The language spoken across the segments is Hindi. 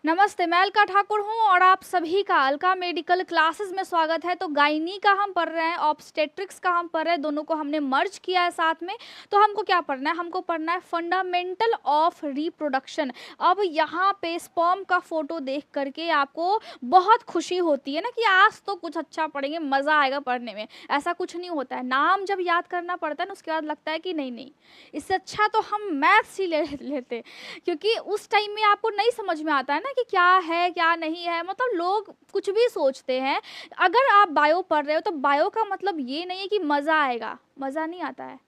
नमस्ते, मैं अलका ठाकुर हूँ और आप सभी का अलका मेडिकल क्लासेस में स्वागत है। तो गायनी का हम पढ़ रहे हैं, ऑब्स्टेट्रिक्स का हम पढ़ रहे हैं, दोनों को हमने मर्ज किया है साथ में। तो हमको क्या पढ़ना है? हमको पढ़ना है फंडामेंटल ऑफ रिप्रोडक्शन। अब यहाँ पे स्पर्म का फोटो देख करके आपको बहुत खुशी होती है ना कि आज तो कुछ अच्छा पढ़ेंगे, मज़ा आएगा पढ़ने में। ऐसा कुछ नहीं होता है, नाम जब याद करना पड़ता है ना उसके बाद लगता है कि नहीं, इससे अच्छा तो हम मैथ्स ही ले लेते, क्योंकि उस टाइम में आपको नहीं समझ में आता है ना कि क्या है क्या नहीं है। मतलब लोग कुछ भी सोचते हैं। अगर आप बायो पढ़ रहे हो तो बायो का मतलब ये नहीं है कि मज़ा आएगा, मज़ा नहीं आता है,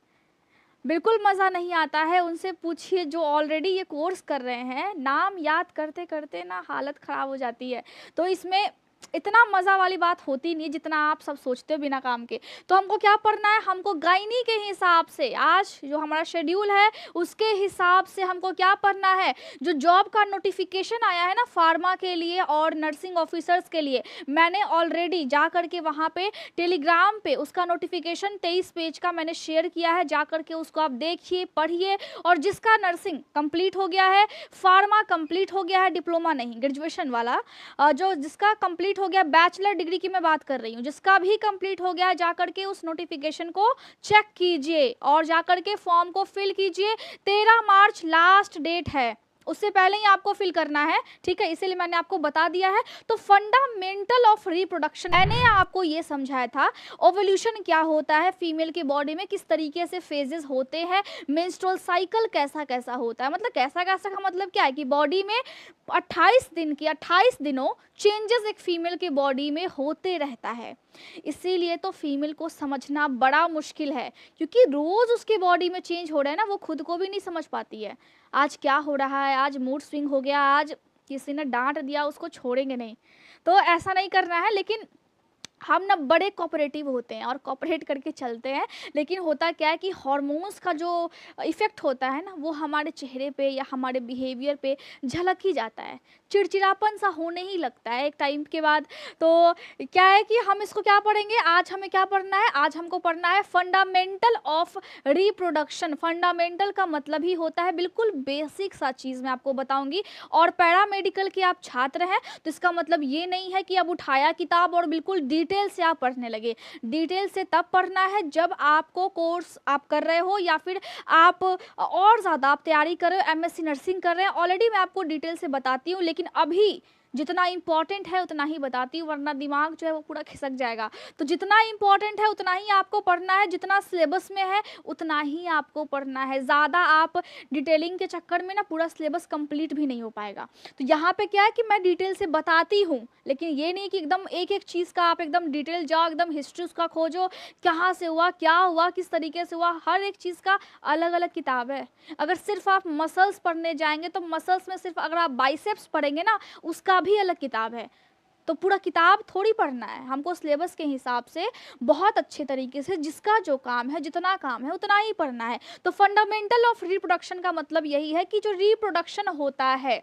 बिल्कुल मज़ा नहीं आता है। उनसे पूछिए जो ऑलरेडी ये कोर्स कर रहे हैं, नाम याद करते करते ना हालत ख़राब हो जाती है। तो इसमें इतना मज़ा वाली बात होती नहीं जितना आप सब सोचते हो बिना काम के। तो हमको क्या पढ़ना है? हमको गायनी के हिसाब से, आज जो हमारा शेड्यूल है उसके हिसाब से हमको क्या पढ़ना है। जो जॉब का नोटिफिकेशन आया है ना फार्मा के लिए और नर्सिंग ऑफिसर्स के लिए, मैंने ऑलरेडी जा करके वहाँ पे टेलीग्राम पे उसका नोटिफिकेशन 23 पेज का मैंने शेयर किया है। जा करके उसको आप देखिए, पढ़िए। और जिसका नर्सिंग कंप्लीट हो गया है, फार्मा कंप्लीट हो गया है, डिप्लोमा नहीं ग्रेजुएशन वाला, जो जिसका कंप्लीट हो गया, बैचलर डिग्री की मैं बात कर रही हूँ, जिसका भी कंप्लीट हो गया, जा करके उस नोटिफिकेशन को चेक कीजिए और जा करके फॉर्म को फिल कीजिए। 13 मार्च लास्ट डेट है, उससे पहले ही आपको फिल करना है, ठीक है? इसीलिए मैंने आपको बता दिया है। तो फंडामेंटल ऑफ रिप्रोडक्शन मैंने आपको ये समझाया था, ओवल्यूशन क्या होता है, फीमेल की बॉडी में किस तरीके से फेजेस होते हैं, मेंस्ट्रुअल साइकिल कैसा कैसा होता है। मतलब कैसा कैसा का मतलब क्या है कि बॉडी में 28 दिन की 28 दिनों चेंजेस एक फीमेल की बॉडी में होते रहता है। इसीलिए तो फीमेल को समझना बड़ा मुश्किल है, क्योंकि रोज उसकी बॉडी में चेंज हो रहा है ना, वो खुद को भी नहीं समझ पाती है। आज क्या हो रहा है, आज मूड स्विंग हो गया, आज किसी ने डांट दिया, उसको छोड़ेंगे नहीं। तो ऐसा नहीं करना है। लेकिन हम ना बड़े कोऑपरेटिव होते हैं और कोऑपरेट करके चलते हैं। लेकिन होता क्या है कि हार्मोन्स का जो इफ़ेक्ट होता है ना, वो हमारे चेहरे पे या हमारे बिहेवियर पे झलक ही जाता है। चिड़चिड़ापन सा होने ही लगता है एक टाइम के बाद। तो क्या है कि हम इसको क्या पढ़ेंगे आज? हमें क्या पढ़ना है? आज हमको पढ़ना है फंडामेंटल ऑफ रिप्रोडक्शन। फंडामेंटल का मतलब ही होता है बिल्कुल बेसिक सा चीज़ मैं आपको बताऊंगी। और पैरामेडिकल के आप छात्र हैं तो इसका मतलब ये नहीं है कि अब उठाया किताब और बिल्कुल डिटेल से आप पढ़ने लगे। डिटेल से तब पढ़ना है जब आपको कोर्स आप कर रहे हो, या फिर आप और ज़्यादा आप तैयारी कर रहे हो, एमएससी नर्सिंग कर रहे हैं। ऑलरेडी मैं आपको डिटेल से बताती हूँ, लेकिन अभी जितना इंपॉर्टेंट है उतना ही बताती हूँ, वरना दिमाग जो है वो पूरा खिसक जाएगा। तो जितना इंपॉर्टेंट है उतना ही आपको पढ़ना है, जितना सिलेबस में है उतना ही आपको पढ़ना है। ज़्यादा आप डिटेलिंग के चक्कर में ना पूरा सिलेबस कंप्लीट भी नहीं हो पाएगा। तो यहाँ पे क्या है कि मैं डिटेल से बताती हूँ, लेकिन ये नहीं कि एकदम एक एक चीज़ का आप एकदम डिटेल जाओ, एकदम हिस्ट्री उसका खोजो, कहाँ से हुआ, क्या हुआ, किस तरीके से हुआ। हर एक चीज़ का अलग अलग किताब है। अगर सिर्फ आप मसल्स पढ़ने जाएंगे तो मसल्स में सिर्फ अगर आप बाइसेप्स पढ़ेंगे ना, उसका भी अलग किताब है। तो पूरा किताब थोड़ी पढ़ना है, हमको सिलेबस के हिसाब से बहुत अच्छे तरीके से जिसका जो काम है, जितना काम है उतना ही पढ़ना है। तो फंडामेंटल ऑफ रिप्रोडक्शन का मतलब यही है कि जो रिप्रोडक्शन होता है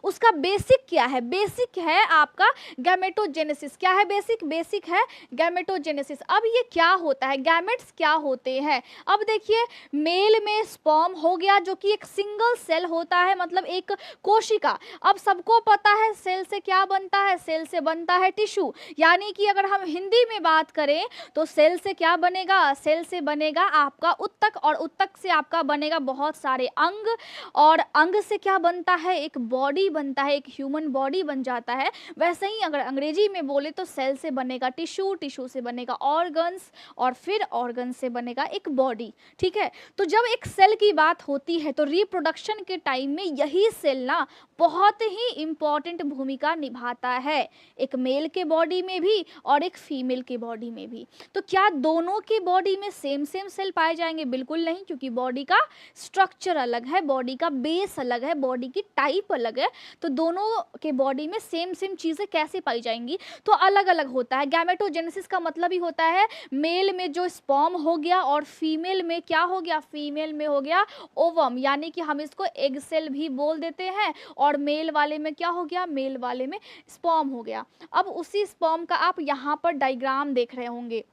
उसका बेसिक क्या है? बेसिक है आपका गैमेटोजेनेसिस। क्या है बेसिक? बेसिक है गैमेटोजेनेसिस। अब ये क्या होता है, गैमेट्स क्या होते हैं? अब देखिए, मेल में स्पर्म हो गया जो कि एक सिंगल सेल होता है, मतलब एक कोशिका। अब सबको पता है सेल से क्या बनता है, सेल से बनता है टिश्यू। यानी कि अगर हम हिंदी में बात करें तो सेल से क्या बनेगा? सेल से बनेगा आपका उत्तक, और उत्तक से आपका बनेगा बहुत सारे अंग, और अंग से क्या बनता है? एक बॉडी बनता है, एक ह्यूमन बॉडी बन जाता है। वैसे ही अगर अंग्रेजी में बोले तो सेल से बनेगा टिश्यू, टिश्यू से बनेगा ऑर्गन्स, और फिर ऑर्गन से बनेगा एक बॉडी। ठीक है? तो जब एक सेल की बात होती है तो रिप्रोडक्शन के टाइम में यही सेल ना बहुत ही इंपॉर्टेंट भूमिका निभाता है, एक मेल के बॉडी में भी और एक फीमेल के बॉडी में भी। तो क्या दोनों के बॉडी में सेम सेम सेल पाए जाएंगे? बिल्कुल नहीं, क्योंकि बॉडी का स्ट्रक्चर अलग है, बॉडी का बेस अलग है, बॉडी की टाइप अलग है। तो दोनों के बॉडी में सेम सेम चीज़ें कैसे पाई जाएंगी? तो अलग अलग होता है। गैमेटोजेनेसिस का मतलब ही होता है मेल में जो स्पर्म हो गया और फीमेल में क्या हो गया? फीमेल में हो गया ओवम, यानी कि हम इसको एग सेल भी बोल देते हैं। और मेल वाले में क्या हो गया? मेल वाले में स्पर्म हो गया। अब उसी स्पर्म का आप यहाँ पर डायग्राम देख रहे होंगे।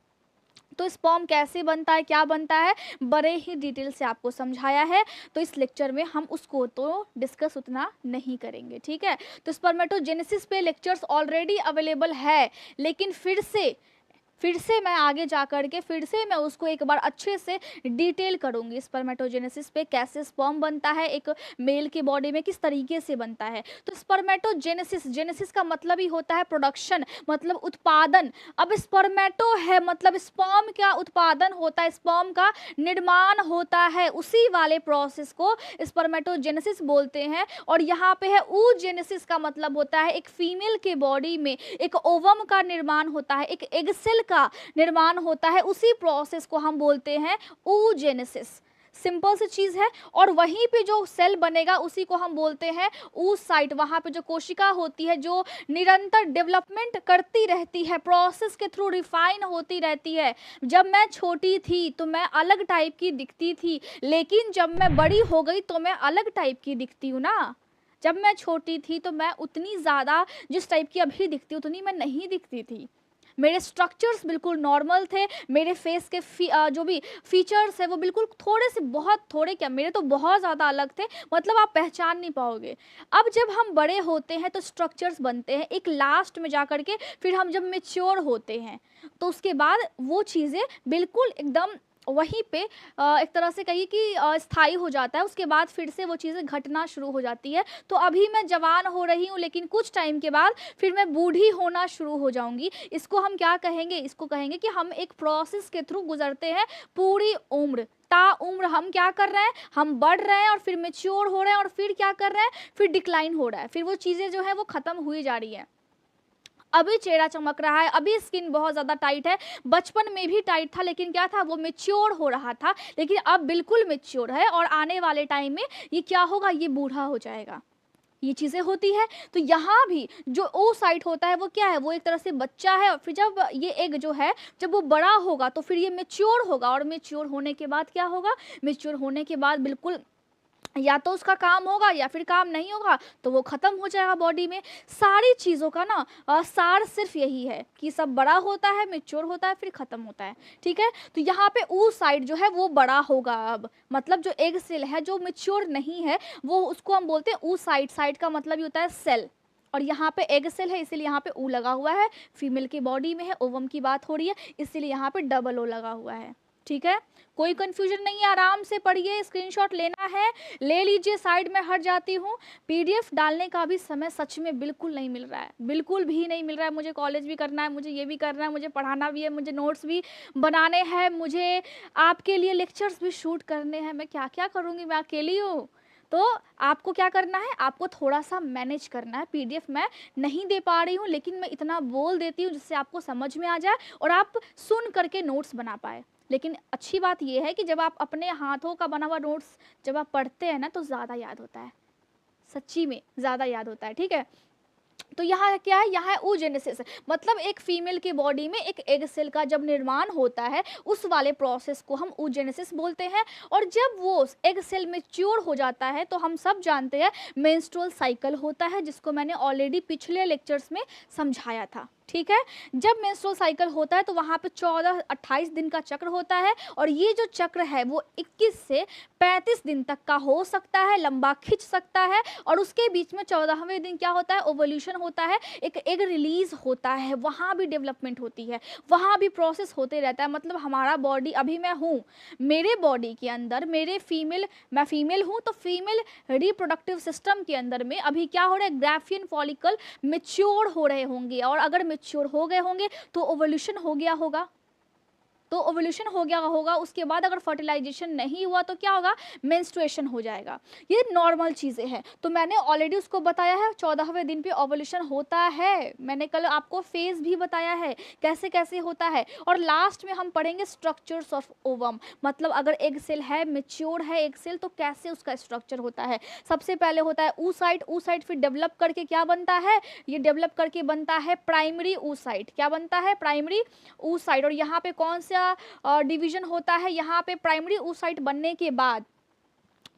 तो स्पर्म कैसे बनता है, क्या बनता है, बड़े ही डिटेल से आपको समझाया है। तो इस लेक्चर में हम उसको तो डिस्कस उतना नहीं करेंगे, ठीक है। तो स्पर्मेटोजेनेसिस पे लेक्चर्स ऑलरेडी अवेलेबल है, लेकिन फिर से मैं आगे जा कर के फिर से मैं उसको एक बार अच्छे से डिटेल करूंगी। स्पर्मेटोजेनेसिस पे कैसे स्पर्म बनता है, एक मेल की बॉडी में किस तरीके से बनता है। तो स्पर्मेटोजेनेसिस, जेनेसिस का मतलब ही होता है प्रोडक्शन, मतलब उत्पादन। अब स्पर्मेटो है मतलब स्पर्म का उत्पादन होता है, स्पर्म का निर्माण होता है, उसी वाले प्रोसेस को स्पर्मेटोजेनेसिस बोलते हैं। और यहाँ पे है oogenesis का मतलब होता है एक फीमेल के बॉडी में एक ओवम का निर्माण होता है, एक एग सेल का निर्माण होता है, उसी प्रोसेस को हम बोलते हैं oogenesis। सिंपल सी चीज है। और वहीं पे जो सेल बनेगा उसी को हम बोलते हैं oocyte। वहां पे जो कोशिका होती है जो निरंतर डेवलपमेंट करती रहती है, प्रोसेस के थ्रू रिफाइन होती रहती है। जब मैं छोटी थी तो मैं अलग टाइप की दिखती थी, लेकिन जब मैं बड़ी हो गई तो मैं अलग टाइप की दिखती हूँ ना। जब मैं छोटी थी तो मैं उतनी ज़्यादा जिस टाइप की अभी दिखती हूँ उतनी मैं नहीं दिखती थी। मेरे स्ट्रक्चर्स बिल्कुल नॉर्मल थे, मेरे फेस के जो भी फीचर्स है वो बिल्कुल थोड़े से, बहुत थोड़े क्या, मेरे तो बहुत ज़्यादा अलग थे, मतलब आप पहचान नहीं पाओगे। अब जब हम बड़े होते हैं तो स्ट्रक्चर्स बनते हैं, एक लास्ट में जा कर के फिर हम जब मेच्योर होते हैं तो उसके बाद वो चीज़ें बिल्कुल एकदम वहीं पे एक तरह से कहिए कि स्थायी हो जाता है। उसके बाद फिर से वो चीज़ें घटना शुरू हो जाती है। तो अभी मैं जवान हो रही हूँ, लेकिन कुछ टाइम के बाद फिर मैं बूढ़ी होना शुरू हो जाऊंगी। इसको हम क्या कहेंगे, इसको कहेंगे कि हम एक प्रोसेस के थ्रू गुजरते हैं पूरी उम्र। ताउम्र हम क्या कर रहे हैं, हम बढ़ रहे हैं और फिर मेच्योर हो रहे हैं और फिर क्या कर रहे हैं, फिर डिक्लाइन हो रहा है, फिर वो चीज़ें जो है वो ख़त्म हुई जा रही हैं। अभी चेहरा चमक रहा है, अभी स्किन बहुत ज़्यादा टाइट है, बचपन में भी टाइट था, लेकिन क्या था, वो मेच्योर हो रहा था, लेकिन अब बिल्कुल मेच्योर है और आने वाले टाइम में ये क्या होगा, ये बूढ़ा हो जाएगा। ये चीज़ें होती है। तो यहाँ भी जो oocyte होता है वो क्या है, वो एक तरह से बच्चा है, और फिर जब ये एग जो है जब वो बड़ा होगा तो फिर ये मेच्योर होगा, और मेच्योर होने के बाद क्या होगा, मेच्योर होने के बाद बिल्कुल या तो उसका काम होगा या फिर काम नहीं होगा, तो वो ख़त्म हो जाएगा बॉडी में। सारी चीज़ों का ना सार सिर्फ यही है कि सब बड़ा होता है, मेच्योर होता है, फिर ख़त्म होता है, ठीक है। तो यहाँ पे oocyte जो है वो बड़ा होगा अब, मतलब जो एग सेल है जो मेच्योर नहीं है वो, उसको हम बोलते हैं oocyte। साइट का मतलब ही होता है सेल, और यहाँ पे एग सेल है इसीलिए यहाँ पे ऊ लगा हुआ है। फीमेल की बॉडी में है, ओवम की बात हो रही है, इसीलिए यहाँ पे डबल ओ लगा हुआ है, ठीक है। कोई कंफ्यूजन नहीं है, आराम से पढ़िए, स्क्रीनशॉट लेना है ले लीजिए, साइड में हट जाती हूँ। पीडीएफ डालने का भी समय सच में बिल्कुल नहीं मिल रहा है, बिल्कुल भी नहीं मिल रहा है। मुझे कॉलेज भी करना है, मुझे ये भी करना है, मुझे पढ़ाना भी है, मुझे नोट्स भी बनाने हैं, मुझे आपके लिए लेक्चर्स भी शूट करने हैं। मैं क्या क्या करूँगी, मैं अकेली हूँ। तो आपको क्या करना है, आपको थोड़ा सा मैनेज करना है। पीडीएफ मैं नहीं दे पा रही हूँ, लेकिन मैं इतना बोल देती हूँ जिससे आपको समझ में आ जाए और आप सुन करके नोट्स बना पाए। लेकिन अच्छी बात यह है कि जब आप अपने हाथों का बना हुआ नोट्स जब आप पढ़ते हैं ना तो ज़्यादा याद होता है, सच्ची में ज़्यादा याद होता है, ठीक है। तो यहाँ क्या है, यहाँ है oogenesis, मतलब एक फीमेल की बॉडी में एक एग सेल का जब निर्माण होता है उस वाले प्रोसेस को हम oogenesis बोलते हैं। और जब वो एग सेल मैच्योर हो जाता है तो हम सब जानते हैं मेंस्ट्रुअल साइकिल होता है, जिसको मैंने ऑलरेडी पिछले लेक्चर्स में समझाया था, ठीक है। जब मेंस्ट्रुअल साइकिल होता है तो वहाँ पे 14-28 दिन का चक्र होता है, और ये जो चक्र है वो 21 से 35 दिन तक का हो सकता है, लंबा खिंच सकता है। और उसके बीच में 14वें दिन क्या होता है, ओवल्यूशन होता है, एक एग रिलीज होता है, वहाँ भी डेवलपमेंट होती है, वहाँ भी प्रोसेस होते रहता है। मतलब हमारा बॉडी, अभी मैं हूँ, मेरे बॉडी के अंदर मैं फीमेल हूँ, तो फीमेल रिप्रोडक्टिव सिस्टम के अंदर में अभी क्या हो रहा है, ग्राफियन फॉलिकल मेच्योर हो रहे होंगे, और अगर मेच्योर हो गए होंगे तो ओवल्यूशन हो गया होगा, तो ओवल्यूशन हो गया होगा। उसके बाद अगर फर्टिलाइजेशन नहीं हुआ तो क्या होगा, मेंस्ट्रुएशन हो जाएगा। ये नॉर्मल चीज़ें हैं। तो मैंने ऑलरेडी उसको बताया है 14वें दिन पे ओवल्यूशन होता है, मैंने कल आपको फेज भी बताया है कैसे कैसे होता है। और लास्ट में हम पढ़ेंगे स्ट्रक्चर्स ऑफ ओवम, मतलब अगर एग सेल है, मेच्योर है एग सेल, तो कैसे उसका स्ट्रक्चर होता है। सबसे पहले होता है oocyte, oocyte फिर डेवलप करके क्या बनता है, ये डेवलप करके बनता है प्राइमरी oocyte। क्या बनता है, प्राइमरी oocyte। और यहाँ पे कौन सा डिवीजन होता है, यहाँ पे प्राइमरी oocyte बनने के बाद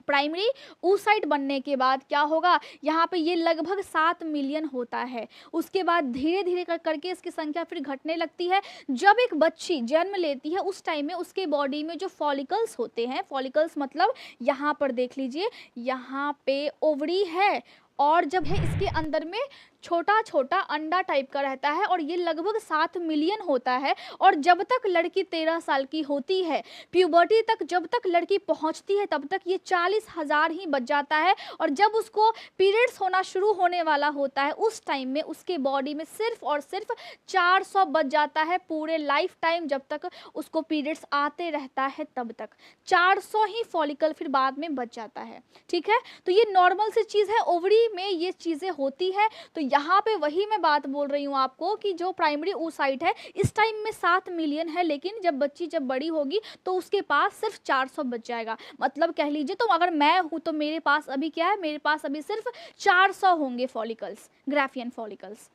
प्राइमरी oocyte बनने के बाद क्या होगा, यहाँ पे ये लगभग 7 मिलियन होता है। उसके बाद धीरे धीरे करके इसकी संख्या फिर घटने लगती है। जब एक बच्ची जन्म लेती है उस टाइम में उसके बॉडी में जो फॉलिकल्स होते हैं, फॉलिकल्स मतलब यहाँ पर देख लीजिए, यहाँ पे ओवरी है और जब है इसके अंदर में छोटा छोटा अंडा टाइप का रहता है और ये लगभग 7 मिलियन होता है। और जब तक लड़की 13 साल की होती है, प्यूबर्टी तक जब तक लड़की पहुंचती है, तब तक ये 40,000 ही बच जाता है। और जब उसको पीरियड्स होना शुरू होने वाला होता है उस टाइम में उसके बॉडी में सिर्फ और सिर्फ 400 बच जाता है पूरे लाइफ टाइम, जब तक उसको पीरियड्स आते रहता है तब तक 400 ही फॉलिकल फिर बाद में बच जाता है। ठीक है, तो ये नॉर्मल सी चीज़ है, ओवरी में ये चीज़ें होती है। तो यहाँ पे वही मैं बात बोल रही हूँ आपको कि जो प्राइमरी oocyte है इस टाइम में 7 मिलियन है, लेकिन जब बच्ची जब बड़ी होगी तो उसके पास सिर्फ 400 बच जाएगा। मतलब कह लीजिए तो अगर मैं हूँ तो मेरे पास अभी क्या है, मेरे पास अभी सिर्फ 400 होंगे फॉलिकल्स, ग्राफियन फॉलिकल्स।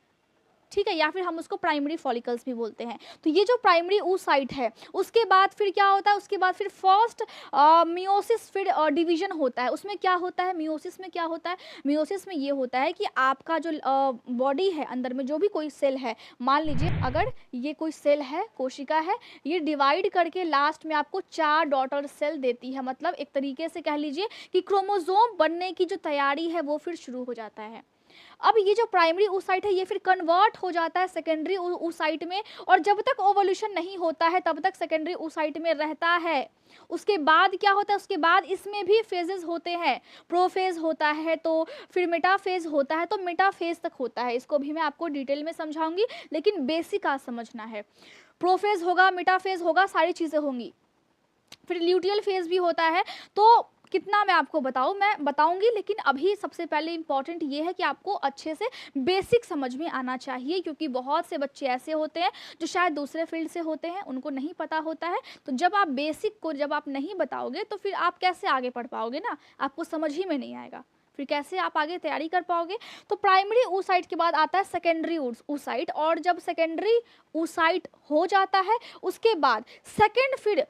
ठीक है, या फिर हम उसको प्राइमरी फॉलिकल्स भी बोलते हैं। तो ये जो प्राइमरी oocyte है उसके बाद फिर क्या होता है, उसके बाद फिर फर्स्ट मियोसिस फिर डिवीजन होता है। उसमें क्या होता है, मियोसिस में क्या होता है, मियोसिस में ये होता है कि आपका जो बॉडी है अंदर में जो भी कोई सेल है, मान लीजिए अगर ये कोई सेल है, कोशिका है, ये डिवाइड करके लास्ट में आपको 4 डॉटर सेल देती है। मतलब एक तरीके से कह लीजिए कि क्रोमोसोम बनने की जो तैयारी है वो फिर शुरू हो जाता है। अब ये जो प्राइमरी oocyte है ये फिर कन्वर्ट हो जाता है सेकेंडरी oocyte में, और जब तक ओवोल्यूशन नहीं होता है तब तक सेकेंडरी oocyte में रहता है। उसके बाद क्या होता है, उसके बाद इसमें भी फेजेस होते हैं, प्रोफेज होता है तो फिर मेटाफेज होता है, तो मेटाफेज तक होता है। इसको भी मैं आपको डिटेल में समझाऊंगी, लेकिन बेसिक आज समझना है। प्रोफेज होगा, मेटाफेज होगा, सारी चीज़ें होंगी। फिर ल्यूटियल फेज भी होता है। तो कितना मैं आपको मैं बताऊंगी, लेकिन अभी सबसे पहले इंपॉर्टेंट ये है कि आपको अच्छे से बेसिक समझ में आना चाहिए, क्योंकि बहुत से बच्चे ऐसे होते हैं जो शायद दूसरे फील्ड से होते हैं, उनको नहीं पता होता है। तो जब आप बेसिक को जब आप नहीं बताओगे तो फिर आप कैसे आगे पढ़ पाओगे ना, आपको समझ ही में नहीं आएगा, फिर कैसे आप आगे तैयारी कर पाओगे। तो प्राइमरी oocyte के बाद आता है सेकेंडरी oocyte, और जब सेकेंडरी oocyte हो जाता है उसके बाद सेकेंड फिर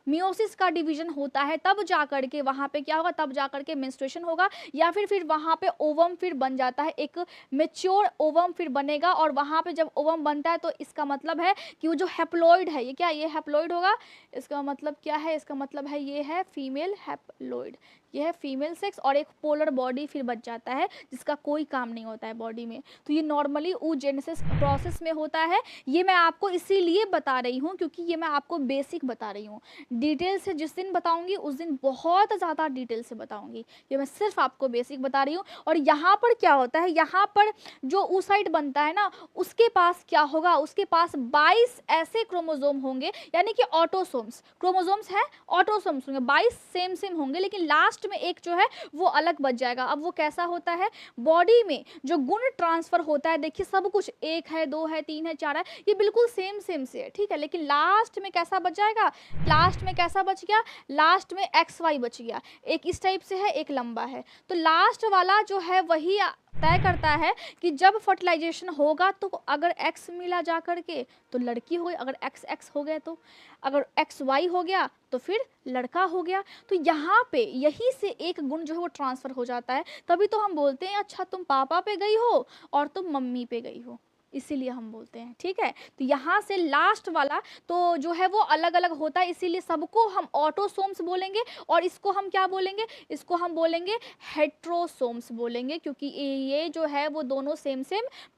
मियोसिस का डिवीजन होता है, तब जा करके वहाँ पे क्या होगा, तब जा करके मेंस्ट्रुएशन होगा, या फिर वहाँ पे ओवम फिर बन जाता है, एक मेच्योर ओवम फिर बनेगा। और वहाँ पे जब ओवम बनता है तो इसका मतलब है कि वो जो हैप्लॉइड है, ये क्या, ये हैप्लॉइड होगा। इसका मतलब क्या है, इसका मतलब है ये है फीमेल हैप्लॉइड, ये है फीमेल सेक्स, और एक पोलर बॉडी फिर बच जाता है जिसका कोई काम नहीं होता है बॉडी में। तो ये नॉर्मली oogenesis प्रोसेस में होता है। ये मैं आपको इसीलिए बता रही हूँ क्योंकि ये मैं आपको बेसिक बता रही हूँ। डिटेल से जिस दिन बताऊंगी उस दिन बहुत ज़्यादा डिटेल से बताऊंगी, ये मैं सिर्फ आपको बेसिक बता रही हूँ। और यहाँ पर क्या होता है, यहाँ पर जो oocyte बनता है ना उसके पास क्या होगा, उसके पास 22 ऐसे क्रोमोसोम होंगे, यानी कि ऑटोसोम्स, क्रोमोसोम्स है ऑटोसोम्स होंगे, 22 सेम में होंगे, लेकिन लास्ट में एक जो है वो अलग बच जाएगा। अब वो कैसा होता है, बॉडी में जो गुण ट्रांसफर होता है, देखिए सब कुछ 1 है, 2 है, 3 है, 4 है, ये बिल्कुल सेम से है, ठीक है, लेकिन लास्ट में कैसा बच जाएगा, लास्ट में कैसा बच गया, लास्ट में XY बच गया, एक इस टाइप से है, एक लंबा है। तो लास्ट वाला जो है वही तय करता है कि जब फर्टिलाइजेशन होगा तो अगर X मिला जा करके तो लड़की हो गई, अगर XX हो गया तो, अगर XY हो गया तो फिर लड़का हो गया। तो यहाँ पे यही से एक गुण जो है वो ट्रांसफ़र हो जाता है, तभी तो हम बोलते हैं अच्छा तुम पापा पे गई हो और तुम मम्मी पे गई हो, इसीलिए हम बोलते हैं, ठीक है। तो यहाँ से लास्ट वाला तो जो है वो अलग अलग होता है, इसीलिए सबको हम ऑटोसोम्स बोलेंगे, और इसको हम क्या बोलेंगे, इसको हम बोलेंगे हेट्रोसोम्स बोलेंगे, क्योंकि ये जो है वो दोनों सेम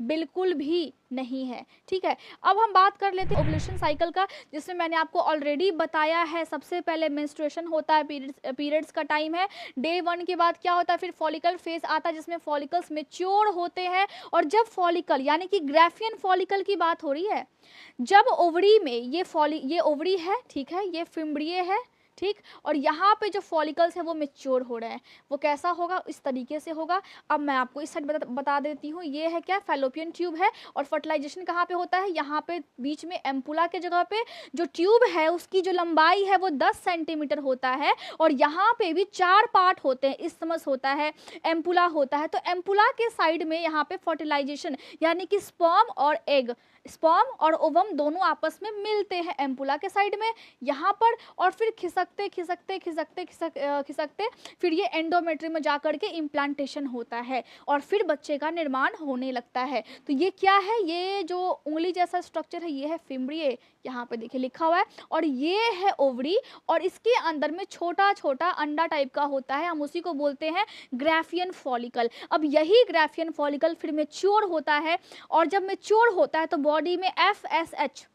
बिल्कुल भी नहीं है, ठीक है। अब हम बात कर लेते हैं ओवुलेशन साइकिल का, जिसमें मैंने आपको ऑलरेडी बताया है। सबसे पहले मेंस्ट्रुएशन होता है, पीरियड्स का टाइम है, डे 1 के बाद क्या होता है, फिर फॉलिकल फेज आता है जिसमें फॉलिकल्स मेच्योर होते हैं। और जब फॉलिकल यानी कि ग्राफियन फॉलिकल की बात हो रही है, जब ओवरी में ये ओवरी है, ठीक है, ये फिम्ब्रिये है, ठीक, और यहाँ पे जो फॉलिकल्स है वो मेच्योर हो रहे हैं, वो कैसा होगा, इस तरीके से होगा। अब मैं आपको इस साइड बता देती हूँ, ये है क्या, फैलोपियन ट्यूब है, और फर्टिलाइजेशन कहाँ पे होता है, यहाँ पे बीच में एम्पुला के जगह पे जो ट्यूब है उसकी जो लंबाई है वो 10 सेंटीमीटर होता है, और यहाँ पे भी 4 पार्ट होते हैं, इस्थमस होता है, एम्पुला होता है। तो एम्पुला के साइड में यहाँ पे फर्टिलाइजेशन यानी कि स्पर्म और एग, स्पर्म और ओवम दोनों आपस में मिलते हैं एम्पुला के साइड में यहाँ पर, और फिर खिसक खिसकते खिसकते खिसकते खिसकते फिर ये एंडोमेट्रियम में जाकर के इम्प्लांटेशन होता है और फिर बच्चे का निर्माण होने लगता है। तो ये क्या है, ये जो उंगली जैसा स्ट्रक्चर है ये है फिम्ब्रिये, यहाँ पे देखिए लिखा हुआ है, और ये है ओवरी, और इसके अंदर में छोटा छोटा अंडा टाइप का होता है, हम उसी को बोलते हैं ग्राफियन फॉलिकल। अब यही ग्राफियन फॉलिकल फिर मैच्योर होता है, और जब मैच्योर होता है तो बॉडी में FSH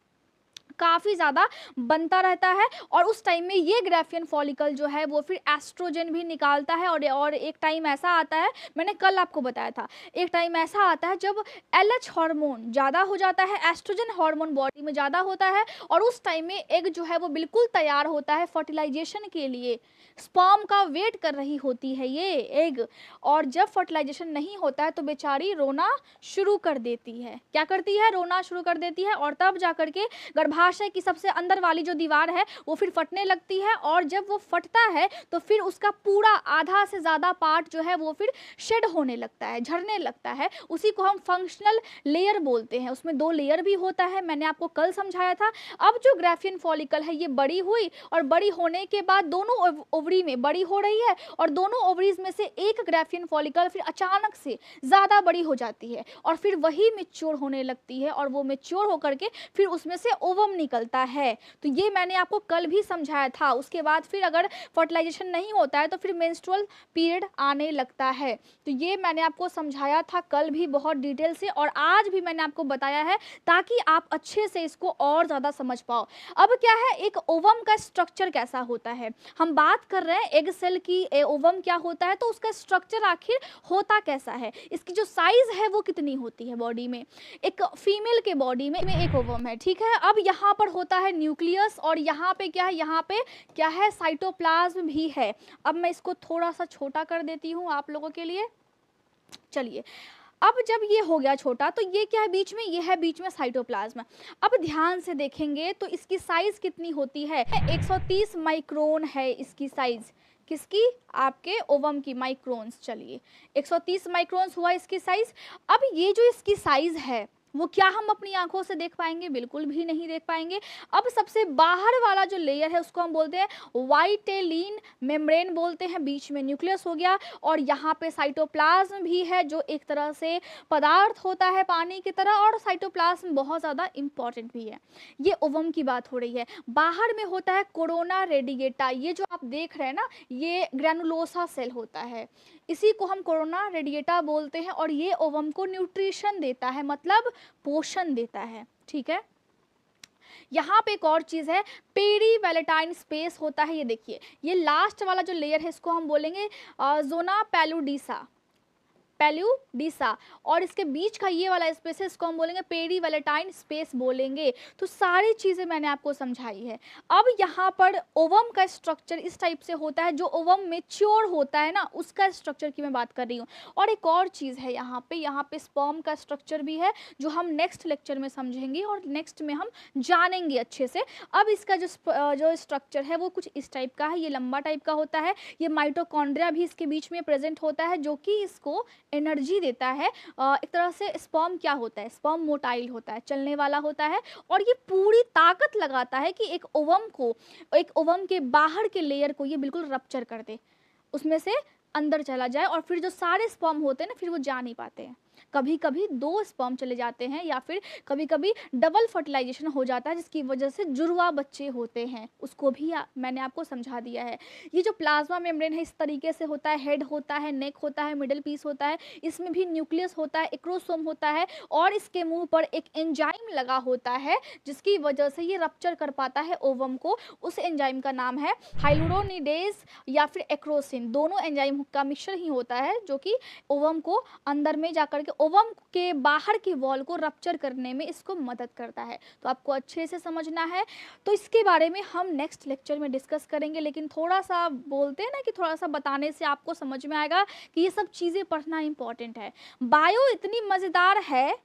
काफ़ी ज़्यादा बनता रहता है, और उस टाइम में ये ग्राफियन फॉलिकल जो है वो फिर एस्ट्रोजन भी निकालता है। और एक टाइम ऐसा आता है, मैंने कल आपको बताया था, एक टाइम ऐसा आता है जब LH हार्मोन ज़्यादा हो जाता है, एस्ट्रोजन हार्मोन बॉडी में ज़्यादा होता है, और उस टाइम में एग जो है वो बिल्कुल तैयार होता है फर्टिलाइजेशन के लिए। स्पर्म का वेट कर रही होती है ये एग, और जब फर्टिलाइजेशन नहीं होता है तो बेचारी रोना शुरू कर देती है। क्या करती है? रोना शुरू कर देती है, और तब जाकर के गर्भाशय की सबसे अंदर वाली जो दीवार है वो फिर फटने लगती है, और जब वो फटता है तो फिर उसका पूरा आधा से ज़्यादा पार्ट जो है वो फिर शेड होने लगता है, झड़ने लगता है। उसी को हम फंक्शनल लेयर बोलते हैं। उसमें 2 लेयर भी होता है, मैंने आपको कल समझाया था। अब जो ग्राफियन फॉलिकल है ये बड़ी हुई, और बड़ी होने के बाद दोनों ओवरी में बड़ी हो रही है, और दोनों ओवरीज में से एक ग्राफियन फॉलिकल फिर अचानक से ज़्यादा बड़ी हो जाती है, और फिर वही मैच्योर होने लगती है, और वो मैच्योर होकर के फिर उसमें से ओवम निकलता है। तो ये मैंने आपको कल भी समझाया था। उसके बाद फिर अगर फर्टिलाइजेशन नहीं होता है तो फिर मेंस्ट्रुअल पीरियड आने लगता है। तो ये मैंने आपको समझाया था कल भी बहुत डिटेल से, और आज भी मैंने आपको बताया है ताकि आप अच्छे से इसको और ज़्यादा समझ पाओ। अब क्या है, एक ओवम का स्ट्रक्चर कैसा होता है, हम बात कर रहे हैं एग सेल की। ओवम क्या होता है, तो उसका स्ट्रक्चर आखिर होता कैसा है, इसकी जो साइज है वो कितनी होती है बॉडी में। एक फीमेल के बॉडी में एक ओवम है, ठीक है। अब यहाँ पर होता है न्यूक्लियस, और यहाँ पे क्या है, यहाँ पे क्या है, साइटोप्लाज्म भी है। अब मैं इसको थोड़ा सा छोटा कर देती हूँ आप लोगों के लिए। चलिए, अब जब ये हो गया छोटा तो ये क्या है बीच में, ये है बीच में साइटोप्लाज्म। अब ध्यान से देखेंगे तो इसकी साइज कितनी होती है, 130 माइक्रोन है इसकी साइज। किसकी? आपके ओवम की, माइक्रोन्स। चलिए, 130 माइक्रोन्स हुआ इसकी साइज। अब ये जो इसकी साइज है वो क्या हम अपनी आंखों से देख पाएंगे? बिल्कुल भी नहीं देख पाएंगे। अब सबसे बाहर वाला जो लेयर है उसको हम बोलते हैं वाइटेलिन मेम्ब्रेन बोलते हैं, बीच में न्यूक्लियस हो गया, और यहाँ पे साइटोप्लाज्म भी है जो एक तरह से पदार्थ होता है पानी की तरह, और साइटोप्लाज्म बहुत ज़्यादा इंपॉर्टेंट भी है। ये ओवम की बात हो रही है। बाहर में होता है कोरोना रेडिएटा, ये जो आप देख रहे हैं ना ये ग्रैनुलोसा सेल होता है, इसी को हम कोरोना रेडिएटा बोलते हैं, और ये ओवम को न्यूट्रिशन देता है, मतलब पोषण देता है, ठीक है। यहाँ पे एक और चीज़ है, पेरीवेलेटाइन स्पेस होता है। ये देखिए, ये लास्ट वाला जो लेयर है इसको हम बोलेंगे जोना पैलुडिसा, और इसके बीच का ये वाला स्पेस है इसको हम बोलेंगे पेरीवेलेटाइन स्पेस बोलेंगे। तो सारी चीज़ें मैंने आपको समझाई है। अब यहाँ पर ओवम का स्ट्रक्चर इस टाइप से होता है, जो ओवम मैच्योर होता है ना उसका स्ट्रक्चर की मैं बात कर रही हूँ। और एक और चीज़ है यहाँ पे स्पर्म का स्ट्रक्चर भी है जो हम नेक्स्ट लेक्चर में समझेंगे और नेक्स्ट में हम जानेंगे अच्छे से। अब इसका जो स्ट्रक्चर है वो कुछ इस टाइप का है, ये लंबा टाइप का होता है। ये माइटोकॉन्ड्रिया भी इसके बीच में प्रेजेंट होता है जो कि इसको एनर्जी देता है। एक तरह से स्पर्म क्या होता है, स्पर्म मोटाइल होता है, चलने वाला होता है, और ये पूरी ताकत लगाता है कि एक ओवम के बाहर के लेयर को ये बिल्कुल रप्चर कर दे, उसमें से अंदर चला जाए, और फिर जो सारे स्पर्म होते हैं ना फिर वो जा नहीं पाते हैं। कभी कभी 2 स्पर्म चले जाते हैं, या फिर कभी कभी डबल फर्टिलाइजेशन हो जाता है जिसकी वजह से जुड़वा बच्चे होते हैं, उसको भी मैंने आपको समझा दिया है। ये जो प्लाज्मा मेम्ब्रेन है इस तरीके से होता है, हेड होता है, नेक होता है, मिडल पीस होता है, इसमें भी न्यूक्लियस होता है, एक्रोसोम होता है, और इसके मुंह पर एक एंजाइम लगा होता है जिसकी वजह से ये रप्चर कर पाता है ओवम को। उस एंजाइम का नाम है हाइलुरोनिडेज या फिर एक्रोसिन, दोनों एंजाइम का मिक्सचर ही होता है जो कि ओवम को अंदर में जाकर ओवम के बाहर के वॉल को रप्चर करने में इसको मदद करता है। तो आपको अच्छे से समझना है, तो इसके बारे में हम नेक्स्ट लेक्चर में डिस्कस करेंगे। लेकिन थोड़ा सा बोलते हैं ना कि थोड़ा सा बताने से आपको समझ में आएगा कि ये सब चीज़ें पढ़ना इंपॉर्टेंट है। बायो इतनी मज़ेदार है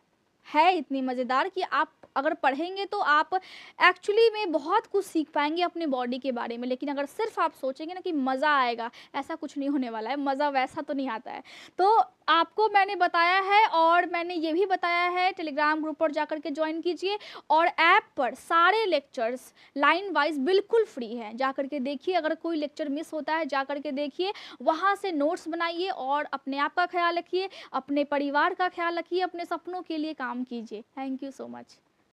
इतनी मज़ेदार कि आप अगर पढ़ेंगे तो आप एक्चुअली में बहुत कुछ सीख पाएंगे अपने बॉडी के बारे में। लेकिन अगर सिर्फ आप सोचेंगे ना कि मज़ा आएगा, ऐसा कुछ नहीं होने वाला है, मज़ा वैसा तो नहीं आता है। तो आपको मैंने बताया है, और मैंने ये भी बताया है टेलीग्राम ग्रुप पर जाकर के ज्वाइन कीजिए, और ऐप पर सारे लेक्चर्स लाइन वाइज बिल्कुल फ्री हैं, जाकर के देखिए। अगर कोई लेक्चर मिस होता है जाकर के देखिए, वहाँ से नोट्स बनाइए और अपने आप का ख्याल रखिए, अपने परिवार का ख्याल रखिए, अपने सपनों के लिए काम कीजिए। Thank you so much.